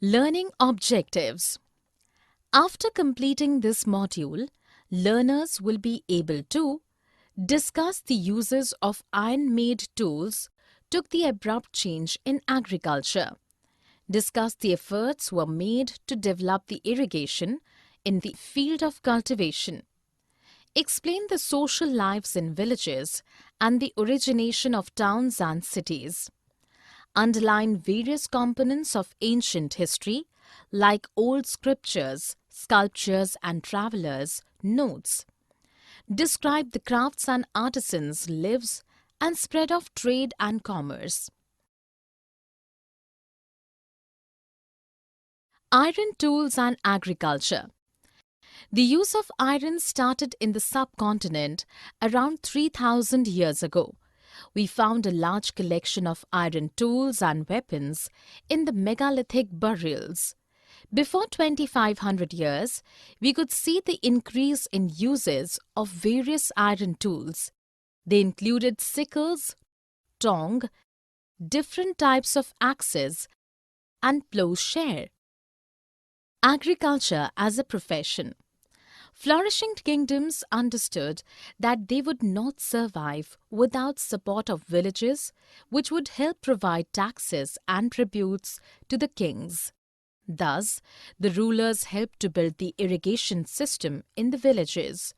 Learning objectives. After completing this module, learners will be able to discuss the uses of iron-made tools took the abrupt change in agriculture, discuss the efforts were made to develop the irrigation in the field of cultivation, explain the social lives in villages and the origination of towns and cities, underline various components of ancient history like old scriptures, sculptures and travelers' notes, describe the crafts and artisans' lives and spread of trade and commerce. Iron tools and agriculture. The use of iron started in the subcontinent around 3000 years ago. We found a large collection of iron tools and weapons in the megalithic burials. Before 2500 years, we could see the increase in uses of various iron tools. They included sickles, tong, different types of axes, and plowshare. Agriculture as a profession. Flourishing kingdoms understood that they would not survive without support of villages, which would help provide taxes and tributes to the kings. Thus, the rulers helped to build the irrigation system in the villages.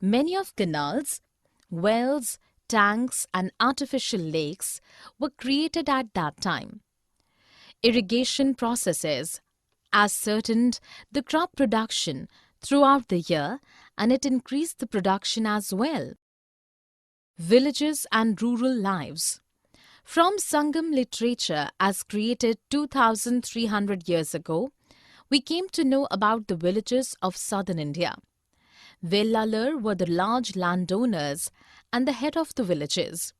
Many of canals, wells, tanks and artificial lakes were created at that time. Irrigation processes ascertained the crop production throughout the year and it increased the production as well. Villages and rural lives. From Sangam literature as created 2300 years ago, we came to know about the villages of southern India. Vellalar were the large landowners and the head of the villages.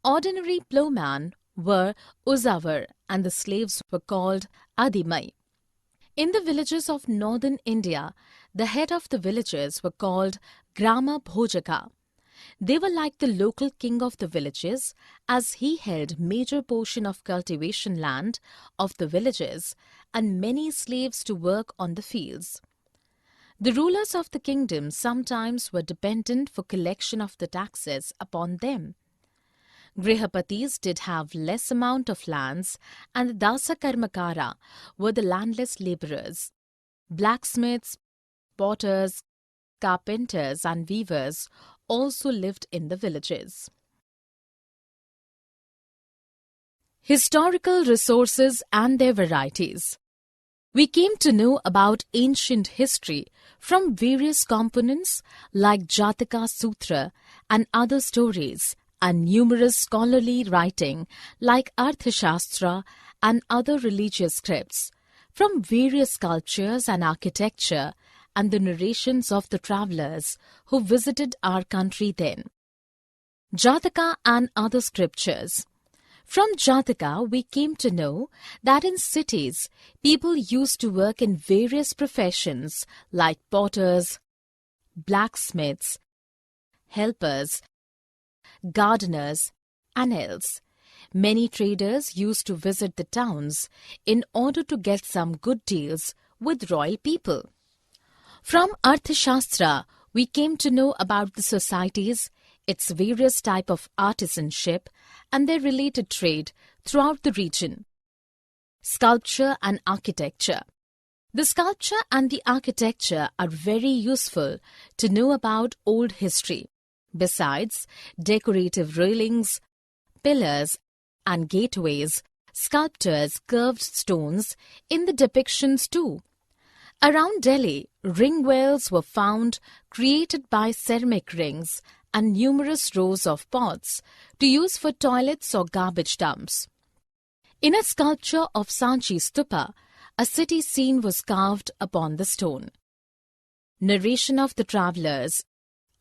Ordinary plowmen were Uzavar and the slaves were called Adimai. In the villages of northern India, the head of the villages were called Grama Bhojaka. They were like the local king of the villages as he held major portion of cultivation land of the villages and many slaves to work on the fields. The rulers of the kingdom sometimes were dependent for collection of the taxes upon them. Grihapatis did have less amount of lands and the Dasa Karmakara were the landless labourers. Blacksmiths, potters, carpenters and weavers also lived in the villages. Historical resources and their varieties. We came to know about ancient history from various components like Jataka Sutra and other stories and numerous scholarly writing like Arthashastra and other religious scripts, from various sculptures and architecture and the narrations of the travellers who visited our country then. Jataka and other scriptures. From Jataka, we came to know that in cities, people used to work in various professions like potters, blacksmiths, helpers, gardeners, and else. Many traders used to visit the towns in order to get some good deals with royal people. From Arthashastra, we came to know about the societies, its various type of artisanship, and their related trade throughout the region. Sculpture and architecture. The sculpture and the architecture are very useful to know about old history. Besides decorative railings, pillars, and gateways, sculptors carved stones in the depictions too. Around Delhi, ring wells were found created by ceramic rings and numerous rows of pots to use for toilets or garbage dumps. In a sculpture of Sanchi Stupa, a city scene was carved upon the stone. Narration of the travellers.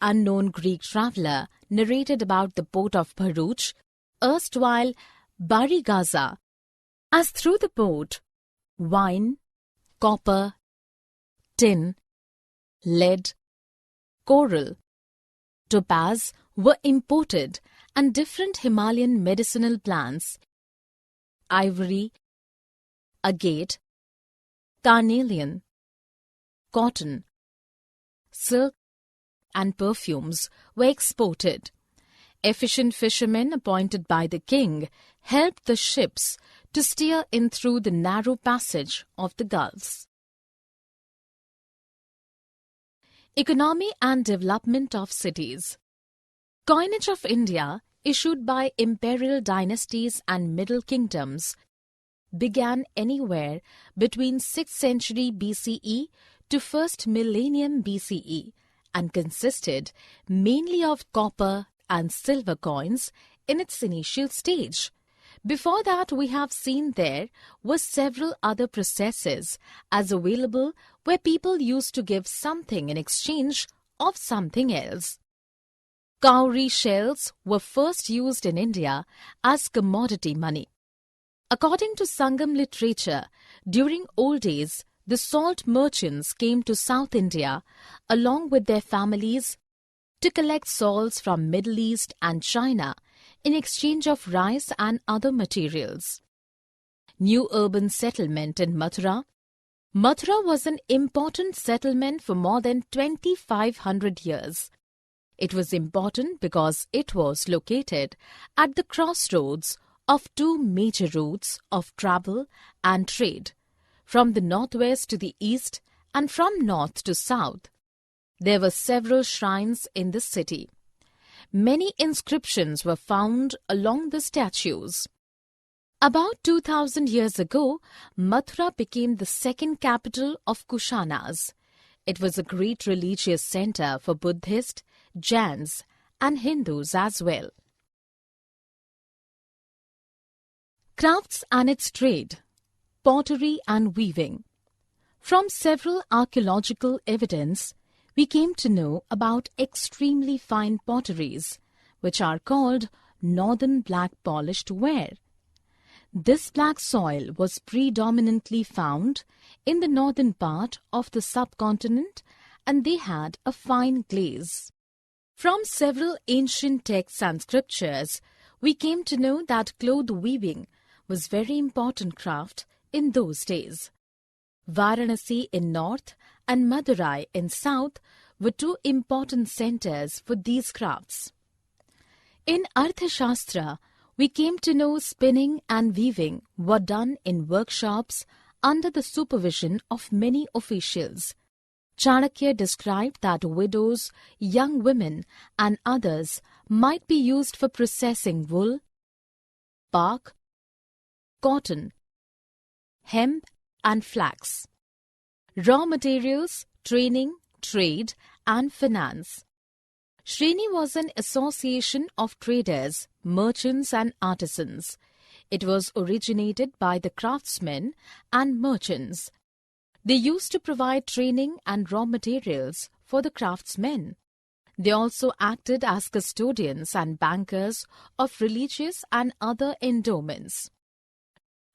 Unknown Greek traveller narrated about the port of Bharuch, erstwhile Bari Gaza, as through the port, wine, copper, tin, lead, coral, topaz were imported and different Himalayan medicinal plants, ivory, agate, carnelian, cotton, silk, and perfumes were exported. Efficient fishermen appointed by the king helped the ships to steer in through the narrow passage of the gulfs. Economy and development of cities. Coinage of India, issued by imperial dynasties and middle kingdoms, began anywhere between 6th century BCE to 1st millennium BCE and consisted mainly of copper and silver coins in its initial stage. Before that, we have seen there were several other processes as available where people used to give something in exchange of something else. Cowrie shells were first used in India as commodity money. According to Sangam literature, during old days, the salt merchants came to South India along with their families to collect salts from Middle East and China in exchange of rice and other materials. New urban settlement in Mathura. Mathura was an important settlement for more than 2,500 years. It was important because it was located at the crossroads of two major routes of travel and trade, from the northwest to the east and from north to south. There were several shrines in the city. Many inscriptions were found along the statues. About 2,000 years ago, Mathura became the second capital of Kushanas. It was a great religious center for Buddhists, Jains, and Hindus as well. Crafts and its trade. Pottery and weaving. From several archaeological evidence, we came to know about extremely fine potteries, which are called northern black polished ware. This black soil was predominantly found in the northern part of the subcontinent, and they had a fine glaze. From several ancient texts and scriptures, we came to know that cloth weaving was very important craft in those days. Varanasi in north and Madurai in south were two important centers for these crafts. In Arthashastra, we came to know spinning and weaving were done in workshops under the supervision of many officials. Chanakya described that widows, young women, and others might be used for processing wool, bark, cotton, hemp, and flax. Raw materials, training, trade, and finance. Shreni was an association of traders, merchants, and artisans. It was originated by the craftsmen and merchants. They used to provide training and raw materials for the craftsmen. They also acted as custodians and bankers of religious and other endowments.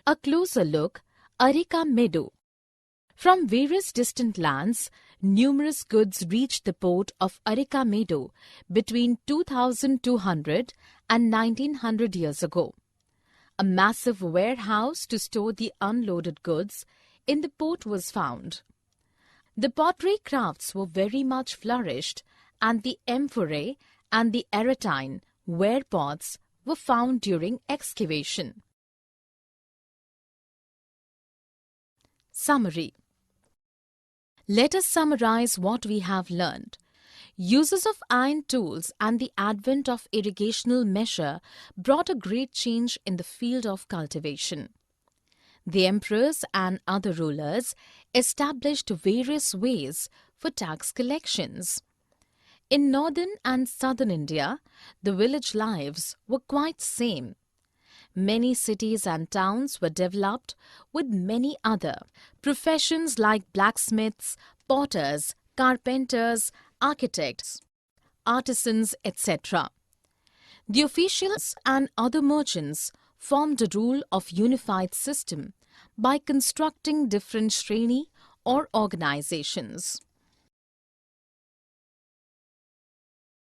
A closer look, Arika Meadow. From various distant lands, numerous goods reached the port of Arika Meadow between 2,200 and 1,900 years ago. A massive warehouse to store the unloaded goods in the port was found. The pottery crafts were very much flourished, and the amphorae and the aretine ware pots were found during excavation. Summary. Let us summarize what we have learned. Uses of iron tools and the advent of irrigational measure brought a great change in the field of cultivation. The emperors and other rulers established various ways for tax collections. In northern and southern India, the village lives were quite same. Many cities and towns were developed with many other professions like blacksmiths, potters, carpenters, architects, artisans, etc. The officials and other merchants formed a rule of unified system by constructing different shreni or organizations.